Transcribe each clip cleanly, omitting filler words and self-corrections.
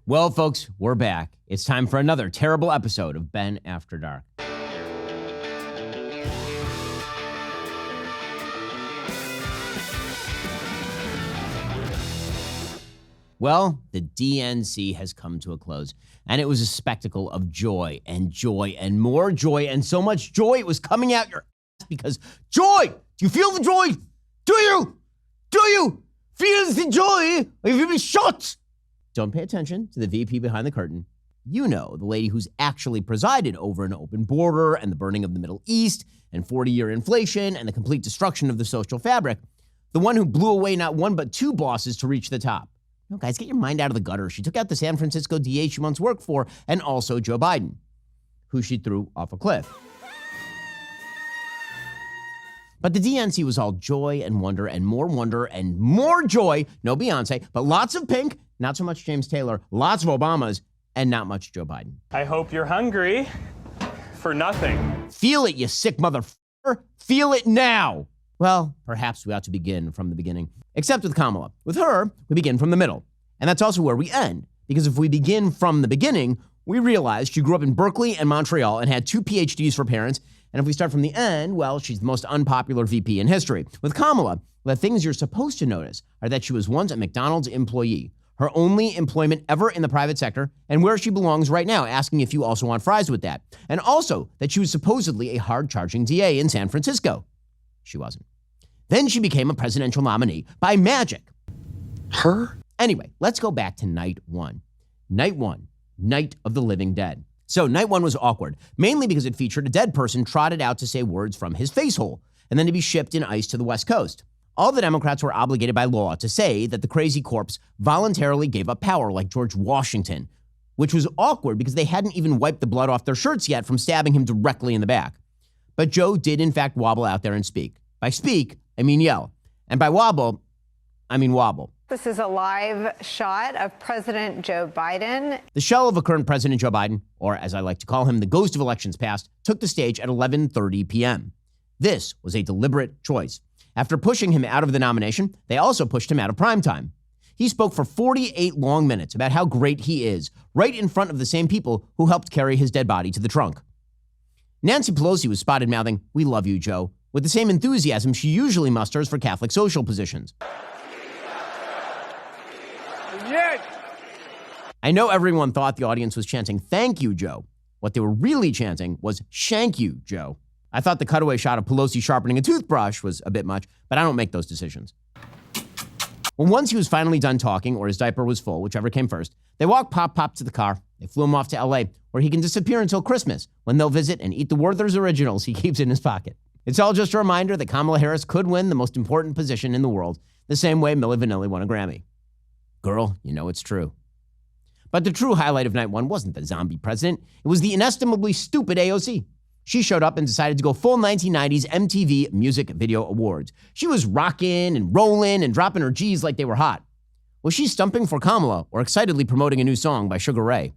Well, folks, we're back. It's time for another terrible episode of Ben After Dark. Well, the DNC has come to a close, and it was a spectacle of joy and more joy, and so much joy it was coming out your ass because joy! Do you feel the joy? Do you? Do you feel the joy? Have you been shot? Don't pay attention to the VP behind the curtain. You know, the lady who's actually presided over an open border and the burning of the Middle East and 40-year inflation and the complete destruction of the social fabric. The one who blew away not one but two bosses to reach the top. No, guys, get your mind out of the gutter. She took out the San Francisco DA she once worked for and also Joe Biden, who she threw off a cliff. But the DNC was all joy and more joy. No Beyonce, but lots of pink, not so much James Taylor, lots of Obamas, and not much Joe Biden. I hope you're hungry for nothing. Feel it, you sick motherfucker. Feel it now. Well, perhaps we ought to begin from the beginning. Except with Kamala. With her, we begin from the middle. And that's also where we end. Because if we begin from the beginning, we realize she grew up in Berkeley and Montreal and had 2 PhDs for parents. And if we start from the end, well, she's the most unpopular VP in history. With Kamala, the things you're supposed to notice are that she was once a McDonald's employee, her only employment ever in the private sector, and where she belongs right now, asking if you also want fries with that. And also that she was supposedly a hard-charging DA in San Francisco. She wasn't. Then she became a presidential nominee by magic. Her? Anyway, let's go back to night one. Night one, Night of the Living Dead. So night one was awkward, mainly because it featured a dead person trotted out to say words from his face hole, and then to be shipped in ice to the West Coast. All the Democrats were obligated by law to say that the crazy corpse voluntarily gave up power like George Washington, which was awkward because they hadn't even wiped the blood off their shirts yet from stabbing him directly in the back. But Joe did in fact wobble out there and speak. By speak, I mean yell. And by wobble, I mean wobble. This is a live shot of President Joe Biden. The shell of a current President Joe Biden, or as I like to call him, the ghost of elections past, took the stage at 11:30 p.m. This was a deliberate choice. After pushing him out of the nomination, they also pushed him out of primetime. He spoke for 48 long minutes about how great he is, right in front of the same people who helped carry his dead body to the trunk. Nancy Pelosi was spotted mouthing, "We love you, Joe," with the same enthusiasm she usually musters for Catholic social positions. I know everyone thought the audience was chanting, "Thank you, Joe." What they were really chanting was, "Shank you, Joe." I thought the cutaway shot of Pelosi sharpening a toothbrush was a bit much, but I don't make those decisions. Well, once he was finally done talking, or his diaper was full, whichever came first, they walked Pop to the car. They flew him off to LA, where he can disappear until Christmas, when they'll visit and eat the Werther's Originals he keeps in his pocket. It's all just a reminder that Kamala Harris could win the most important position in the world, the same way Milli Vanilli won a Grammy. Girl, you know it's true. But the true highlight of night one wasn't the zombie president. It was the inestimably stupid AOC. She showed up and decided to go full 1990s MTV Music Video Awards. She was rocking and rolling and dropping her G's like they were hot. Was she stumping for Kamala or excitedly promoting a new song by Sugar Ray?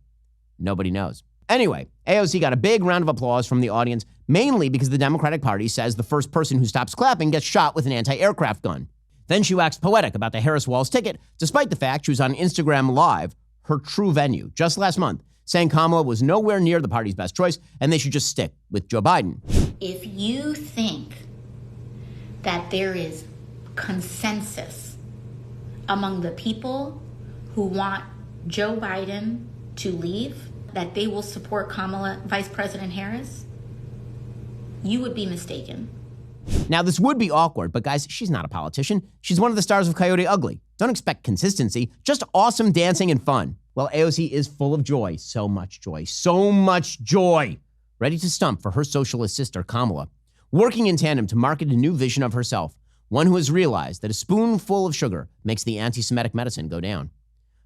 Nobody knows. Anyway, AOC got a big round of applause from the audience, mainly because the Democratic Party says the first person who stops clapping gets shot with an anti-aircraft gun. Then she waxed poetic about the Harris-Walz ticket, despite the fact she was on Instagram Live, her true venue, just last month, saying Kamala was nowhere near the party's best choice and they should just stick with Joe Biden. If you think that there is consensus among the people who want Joe Biden to leave, that they will support Kamala, Vice President Harris, you would be mistaken. Now, this would be awkward, but guys, she's not a politician. She's one of the stars of Coyote Ugly. Don't expect consistency, just awesome dancing and fun. Well, AOC is full of joy, so much joy, ready to stump for her socialist sister, Kamala, working in tandem to market a new vision of herself, one who has realized that a spoonful of sugar makes the anti-Semitic medicine go down.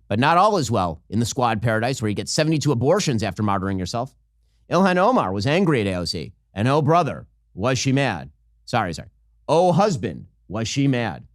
But not all is well in the squad paradise where you get 72 abortions after martyring yourself. Ilhan Omar was angry at AOC, and oh brother, was she mad. Sorry. Oh husband, was she mad.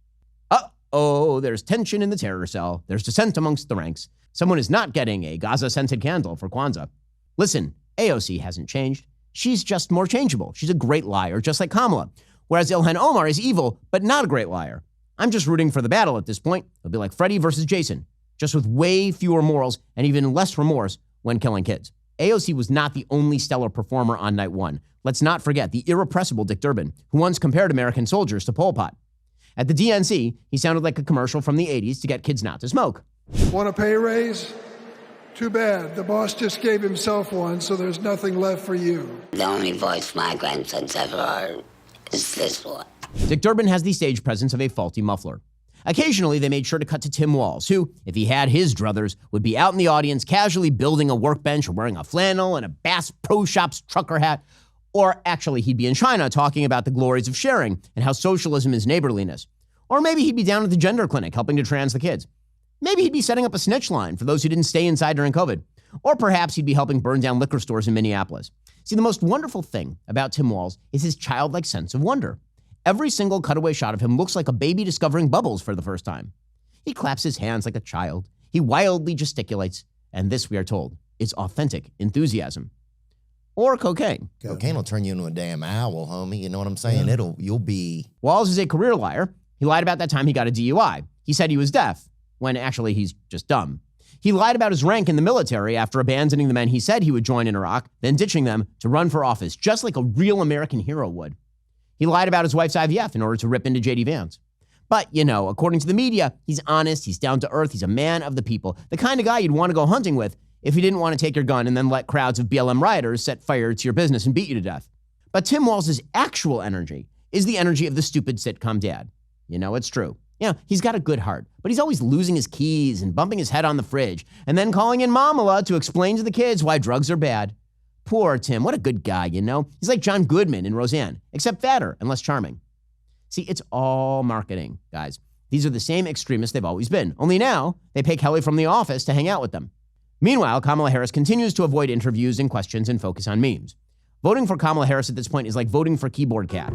Uh-oh, there's tension in the terror cell. There's dissent amongst the ranks. Someone is not getting a Gaza-scented candle for Kwanzaa. Listen, AOC hasn't changed. She's just more changeable. She's a great liar, just like Kamala. Whereas Ilhan Omar is evil, but not a great liar. I'm just rooting for the battle at this point. It'll be like Freddy versus Jason. just with way fewer morals and even less remorse when killing kids. AOC was not the only stellar performer on night one. Let's not forget the irrepressible Dick Durbin, who once compared American soldiers to Pol Pot. At the DNC, he sounded like a commercial from the 80s to get kids not to smoke. Want a pay raise? Too bad. The boss just gave himself one, so there's nothing left for you. The only voice my grandson's ever heard is this one. Dick Durbin has the stage presence of a faulty muffler. Occasionally, they made sure to cut to Tim Walz, who, if he had his druthers, would be out in the audience casually building a workbench or wearing a flannel and a Bass Pro Shops trucker hat. Or actually, he'd be in China talking about the glories of sharing and how socialism is neighborliness. Or maybe he'd be down at the gender clinic helping to trans the kids. Maybe he'd be setting up a snitch line for those who didn't stay inside during COVID. Or perhaps he'd be helping burn down liquor stores in Minneapolis. See, the most wonderful thing about Tim Walz is his childlike sense of wonder. Every single cutaway shot of him looks like a baby discovering bubbles for the first time. He claps his hands like a child. He wildly gesticulates. And this, we are told, is authentic enthusiasm. Or cocaine. Cocaine will turn you into a damn owl, homie. You know what I'm saying? Yeah. You'll be... Walz is a career liar. He lied about that time he got a DUI. He said he was deaf, when actually he's just dumb. He lied about his rank in the military after abandoning the men he said he would join in Iraq, then ditching them to run for office, just like a real American hero would. He lied about his wife's IVF in order to rip into J.D. Vance. But, according to the media, he's honest, he's down to earth, he's a man of the people, the kind of guy you'd want to go hunting with if he didn't want to take your gun and then let crowds of BLM rioters set fire to your business and beat you to death. But Tim Walz's actual energy is the energy of the stupid sitcom dad. It's true. He's got a good heart, but he's always losing his keys and bumping his head on the fridge and then calling in Mamala to explain to the kids why drugs are bad. Poor Tim, what a good guy, He's like John Goodman in Roseanne, except fatter and less charming. See, it's all marketing, guys. These are the same extremists they've always been, only now they pay Kelly from The Office to hang out with them. Meanwhile, Kamala Harris continues to avoid interviews and questions and focus on memes. Voting for Kamala Harris at this point is like voting for Keyboard Cat.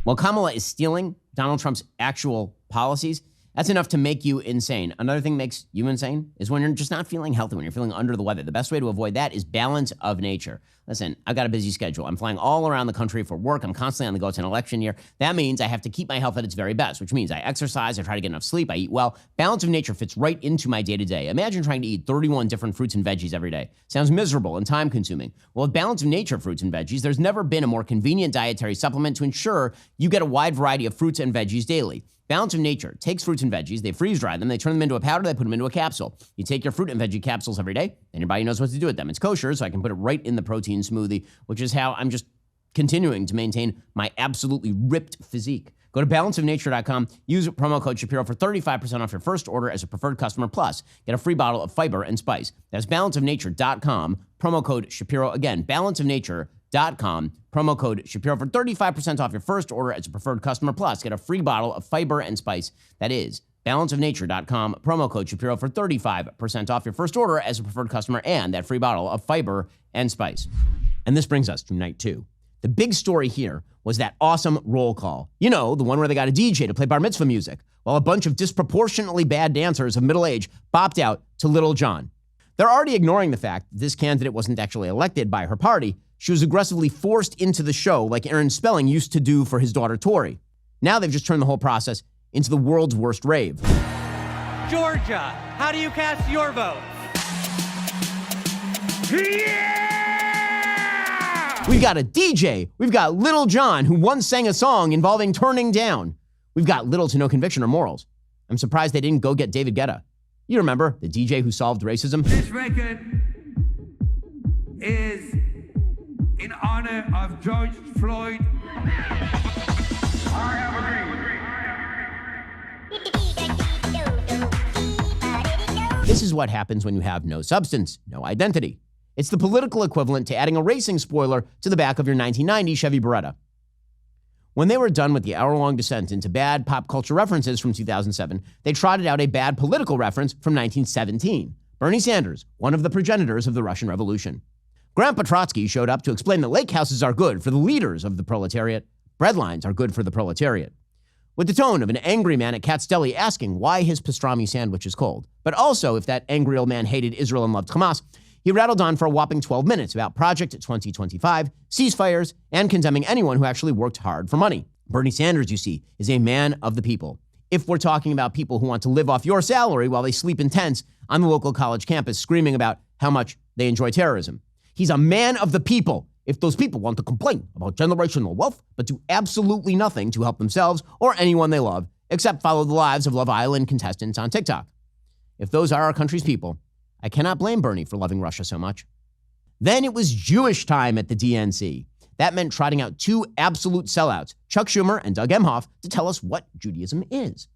While Kamala is stealing Donald Trump's actual policies, that's enough to make you insane. Another thing that makes you insane is when you're just not feeling healthy, when you're feeling under the weather. The best way to avoid that is balance of nature. Listen, I've got a busy schedule. I'm flying all around the country for work. I'm constantly on the go. It's an election year. That means I have to keep my health at its very best, which means I exercise, I try to get enough sleep, I eat well. Balance of nature fits right into my day-to-day. Imagine trying to eat 31 different fruits and veggies every day. Sounds miserable and time-consuming. Well, with balance of nature fruits and veggies, there's never been a more convenient dietary supplement to ensure you get a wide variety of fruits and veggies daily. Balance of Nature takes fruits and veggies, they freeze-dry them, they turn them into a powder, they put them into a capsule. You take your fruit and veggie capsules every day, then your body knows what to do with them. It's kosher, so I can put it right in the protein smoothie, which is how I'm just continuing to maintain my absolutely ripped physique. Go to balanceofnature.com, use promo code Shapiro for 35% off your first order as a preferred customer, plus get a free bottle of fiber and spice. That's balanceofnature.com, promo code Shapiro. Again, balanceofnature.com, promo code Shapiro for 35% off your first order as a preferred customer, plus get a free bottle of fiber and spice. That is balanceofnature.com, promo code Shapiro for 35% off your first order as a preferred customer and that free bottle of fiber and spice. And this brings us to night two. The big story here was that awesome roll call. You know, the one where they got a DJ to play bar mitzvah music, while a bunch of disproportionately bad dancers of middle age bopped out to Little John. They're already ignoring the fact that this candidate wasn't actually elected by her party. She was aggressively forced into the show like Aaron Spelling used to do for his daughter Tori. Now they've just turned the whole process into the world's worst rave. Georgia, how do you cast your vote? Yeah! We've got a DJ. We've got Little John, who once sang a song involving turning down. We've got little to no conviction or morals. I'm surprised they didn't go get David Guetta. You remember, the DJ who solved racism? This record is in honor of George Floyd. I have a dream. This is what happens when you have no substance, no identity. It's the political equivalent to adding a racing spoiler to the back of your 1990 Chevy Beretta. When they were done with the hour-long descent into bad pop culture references from 2007, they trotted out a bad political reference from 1917. Bernie Sanders, one of the progenitors of the Russian Revolution. Grandpa Trotsky showed up to explain that lake houses are good for the leaders of the proletariat. Breadlines are good for the proletariat. With the tone of an angry man at Katz Deli asking why his pastrami sandwich is cold, but also if that angry old man hated Israel and loved Hamas, he rattled on for a whopping 12 minutes about Project 2025, ceasefires, and condemning anyone who actually worked hard for money. Bernie Sanders, you see, is a man of the people. If we're talking about people who want to live off your salary while they sleep in tents on the local college campus screaming about how much they enjoy terrorism. He's a man of the people. If those people want to complain about generational wealth, but do absolutely nothing to help themselves or anyone they love, except follow the lives of Love Island contestants on TikTok. If those are our country's people, I cannot blame Bernie for loving Russia so much. Then it was Jewish time at the DNC. That meant trotting out two absolute sellouts, Chuck Schumer and Doug Emhoff, to tell us what Judaism is.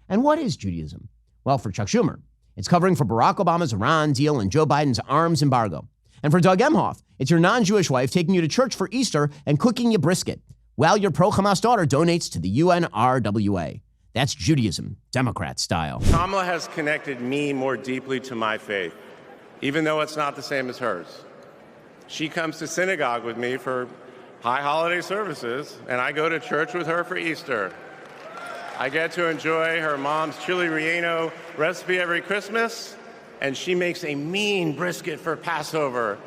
And what is Judaism? Well, for Chuck Schumer, it's covering for Barack Obama's Iran deal and Joe Biden's arms embargo. And for Doug Emhoff, it's your non-Jewish wife taking you to church for Easter and cooking you brisket, while your pro-Hamas daughter donates to the UNRWA. That's Judaism, Democrat style. Kamala has connected me more deeply to my faith, even though it's not the same as hers. She comes to synagogue with me for high holiday services, and I go to church with her for Easter. I get to enjoy her mom's chili relleno recipe every Christmas, and she makes a mean brisket for Passover.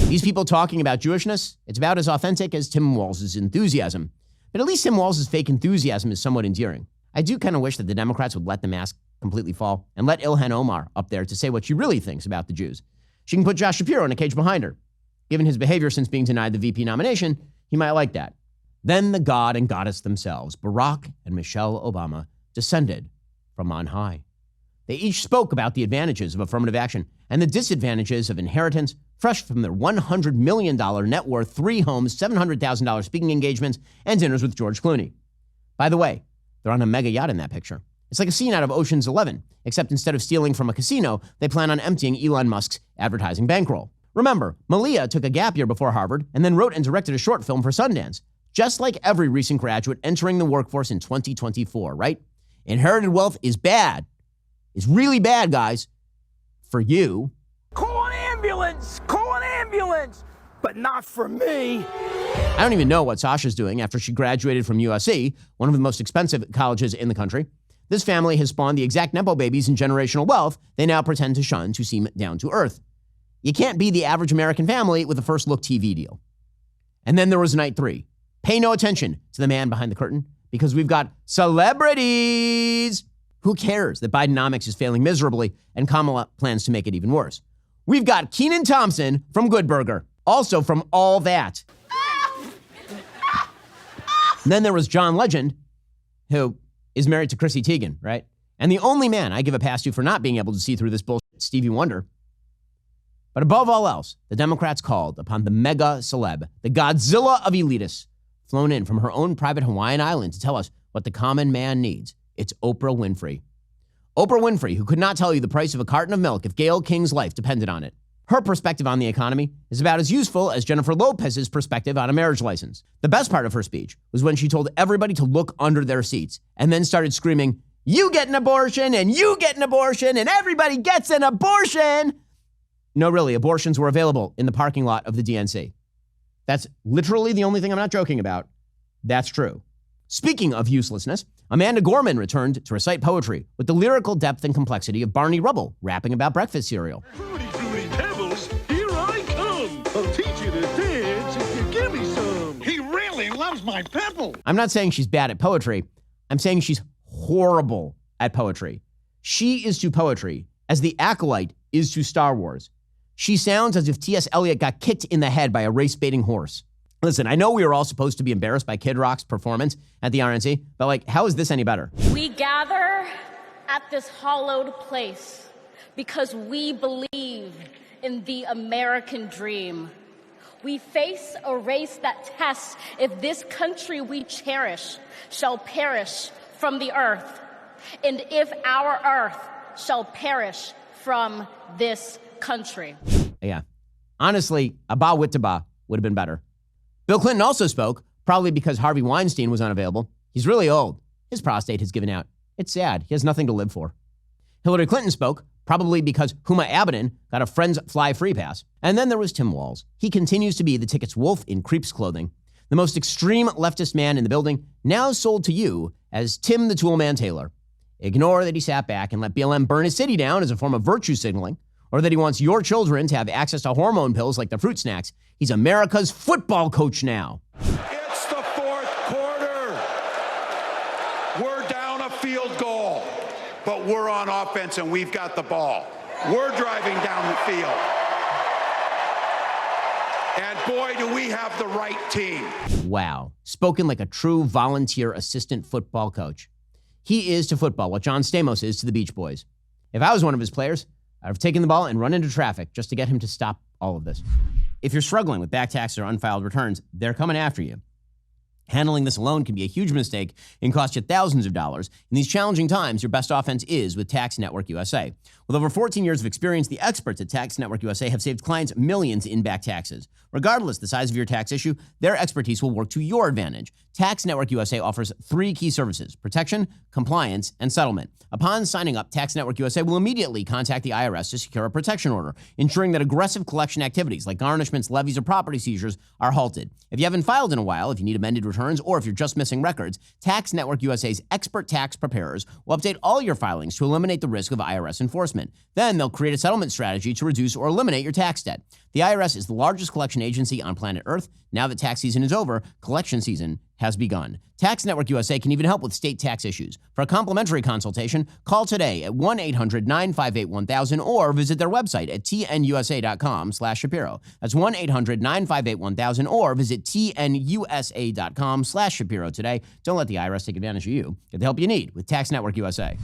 These people talking about Jewishness, it's about as authentic as Tim Walz's enthusiasm. But at least Tim Walz's fake enthusiasm is somewhat endearing. I do kind of wish that the Democrats would let the mask completely fall and let Ilhan Omar up there to say what she really thinks about the Jews. She can put Josh Shapiro in a cage behind her. Given his behavior since being denied the VP nomination, he might like that. Then the god and goddess themselves, Barack and Michelle Obama, descended from on high. They each spoke about the advantages of affirmative action and the disadvantages of inheritance, fresh from their $100 million net worth, 3 homes, $700,000 speaking engagements, and dinners with George Clooney. By the way, they're on a mega yacht in that picture. It's like a scene out of Ocean's 11, except instead of stealing from a casino, they plan on emptying Elon Musk's advertising bankroll. Remember, Malia took a gap year before Harvard and then wrote and directed a short film for Sundance, just like every recent graduate entering the workforce in 2024, right? Inherited wealth is bad. It's really bad, guys. For you. Call an ambulance! Call an ambulance! But not for me. I don't even know what Sasha's doing after she graduated from USC, one of the most expensive colleges in the country. This family has spawned the exact Nepo babies and generational wealth they now pretend to shun to seem down to earth. You can't be the average American family with a first look TV deal. And then there was night 3. Pay no attention to the man behind the curtain because we've got celebrities. Who cares that Bidenomics is failing miserably and Kamala plans to make it even worse? We've got Kenan Thompson from Good Burger, also from All That. And then there was John Legend, who is married to Chrissy Teigen, right? And the only man I give a pass to for not being able to see through this bullshit, Stevie Wonder. But above all else, the Democrats called upon the mega celeb, the Godzilla of elitists, flown in from her own private Hawaiian island to tell us what the common man needs. It's Oprah Winfrey. Oprah Winfrey, who could not tell you the price of a carton of milk if Gayle King's life depended on it. Her perspective on the economy is about as useful as Jennifer Lopez's perspective on a marriage license. The best part of her speech was when she told everybody to look under their seats and then started screaming, "You get an abortion, and you get an abortion, and everybody gets an abortion." No, really, abortions were available in the parking lot of the DNC. That's literally the only thing I'm not joking about. That's true. Speaking of uselessness, Amanda Gorman returned to recite poetry with the lyrical depth and complexity of Barney Rubble rapping about breakfast cereal. Fruity, fruity pebbles, here I come. I'll teach you to dance if you give me some. He really loves my pebbles. I'm not saying she's bad at poetry. I'm saying she's horrible at poetry. She is to poetry as the Acolyte is to Star Wars. She sounds as if T.S. Eliot got kicked in the head by a race-baiting horse. Listen, I know we are all supposed to be embarrassed by Kid Rock's performance at the RNC, but how is this any better? We gather at this hallowed place because we believe in the American dream. We face a race that tests if this country we cherish shall perish from the earth, and if our earth shall perish from this country. Yeah. Honestly, a ba wit to ba would have been better. Bill Clinton also spoke, probably because Harvey Weinstein was unavailable. He's really old. His prostate has given out. It's sad. He has nothing to live for. Hillary Clinton spoke, probably because Huma Abedin got a Friends Fly free pass. And then there was Tim Walz. He continues to be the ticket's wolf in creep's clothing. The most extreme leftist man in the building, now sold to you as Tim the Toolman Taylor. Ignore that he sat back and let BLM burn his city down as a form of virtue signaling, or that he wants your children to have access to hormone pills like the fruit snacks. He's America's football coach now. It's the fourth quarter. field goal, but we're on offense and we've got the ball. We're driving down the field. And boy, do we have the right team. Wow. Spoken like a true volunteer assistant football coach. He is to football what John Stamos is to the Beach Boys. If I was one of his players, I'd have taken the ball and run into traffic just to get him to stop all of this. If you're struggling with back taxes or unfiled returns, they're coming after you. Handling this alone can be a huge mistake and cost you thousands of dollars. In these challenging times, your best offense is with Tax Network USA. With over 14 years of experience, the experts at Tax Network USA have saved clients millions in back taxes. Regardless the size of your tax issue, their expertise will work to your advantage. Tax Network USA offers 3 key services: protection, compliance, and settlement. Upon signing up, Tax Network USA will immediately contact the IRS to secure a protection order, ensuring that aggressive collection activities like garnishments, levies, or property seizures are halted. If you haven't filed in a while, if you need amended returns, or if you're just missing records, Tax Network USA's expert tax preparers will update all your filings to eliminate the risk of IRS enforcement. Then they'll create a settlement strategy to reduce or eliminate your tax debt. The IRS is the largest collection agency on planet Earth. Now that tax season is over, collection season has begun. Tax Network USA can even help with state tax issues. For a complimentary consultation, call today at 1-800-958-1000 or visit their website at tnusa.com/Shapiro. That's 1-800-958-1000 or visit tnusa.com/Shapiro today. Don't let the IRS take advantage of you. Get the help you need with Tax Network USA.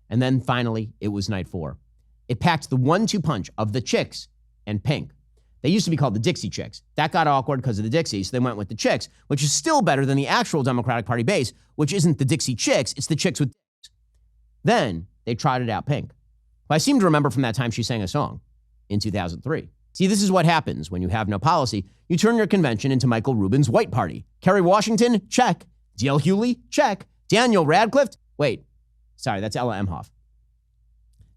And then finally, it was night 4. It packed the 1-2 punch of the Chicks and Pink. They used to be called the Dixie Chicks. That got awkward because of the Dixies, so they went with the Chicks, which is still better than the actual Democratic Party base, which isn't the Dixie Chicks, it's the Chicks with dicks. Then they trotted out Pink, who I seem to remember from that time she sang a song in 2003. See, this is what happens when you have no policy. You turn your convention into Michael Rubin's White Party. Kerry Washington, check. D.L. Hewley, check. Daniel Radcliffe, wait. Sorry, that's Ella Emhoff.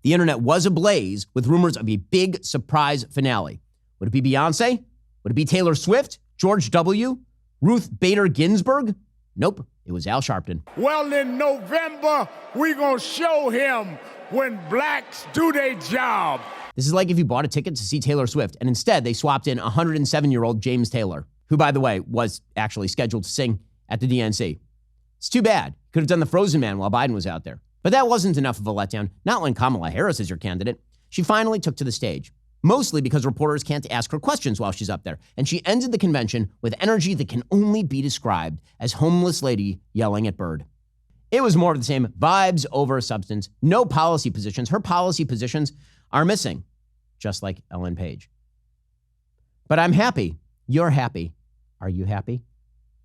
The internet was ablaze with rumors of a big surprise finale. Would it be Beyonce? Would it be Taylor Swift? George W? Ruth Bader Ginsburg? Nope, it was Al Sharpton. Well, in November, we're going to show him when blacks do their job. This is like if you bought a ticket to see Taylor Swift and instead they swapped in 107-year-old James Taylor, who, by the way, was actually scheduled to sing at the DNC. It's too bad. Could have done the Frozen Man while Biden was out there. But that wasn't enough of a letdown, not when Kamala Harris is your candidate. She finally took to the stage, mostly because reporters can't ask her questions while she's up there. And she ended the convention with energy that can only be described as homeless lady yelling at bird. It was more of the same, vibes over substance, no policy positions. Her policy positions are missing, just like Ellen Page. But I'm happy. You're happy. Are you happy?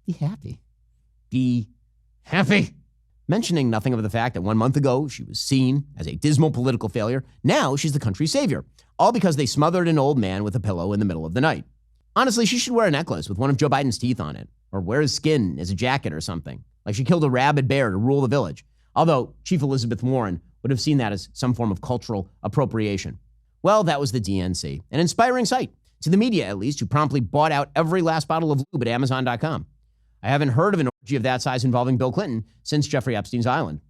Be happy. Be happy. Mentioning nothing of the fact that 1 month ago she was seen as a dismal political failure. Now she's the country's savior, all because they smothered an old man with a pillow in the middle of the night. Honestly, she should wear a necklace with one of Joe Biden's teeth on it, or wear his skin as a jacket or something, like she killed a rabid bear to rule the village. Although Chief Elizabeth Warren would have seen that as some form of cultural appropriation. Well, that was the DNC, an inspiring sight, to the media at least, who promptly bought out every last bottle of lube at Amazon.com. I haven't heard of an orgy of that size involving Bill Clinton since Jeffrey Epstein's Island.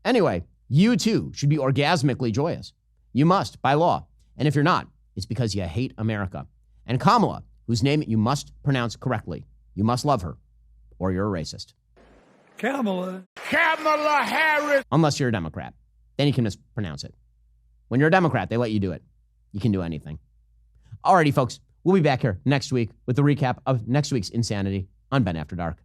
Anyway, you too should be orgasmically joyous. You must, by law. And if you're not, it's because you hate America. And Kamala, whose name you must pronounce correctly, you must love her, or you're a racist. Kamala Harris. Unless you're a Democrat. Then you can mispronounce it. When you're a Democrat, they let you do it. You can do anything. Alrighty, folks. We'll be back here next week with the recap of next week's insanity on Ben After Dark.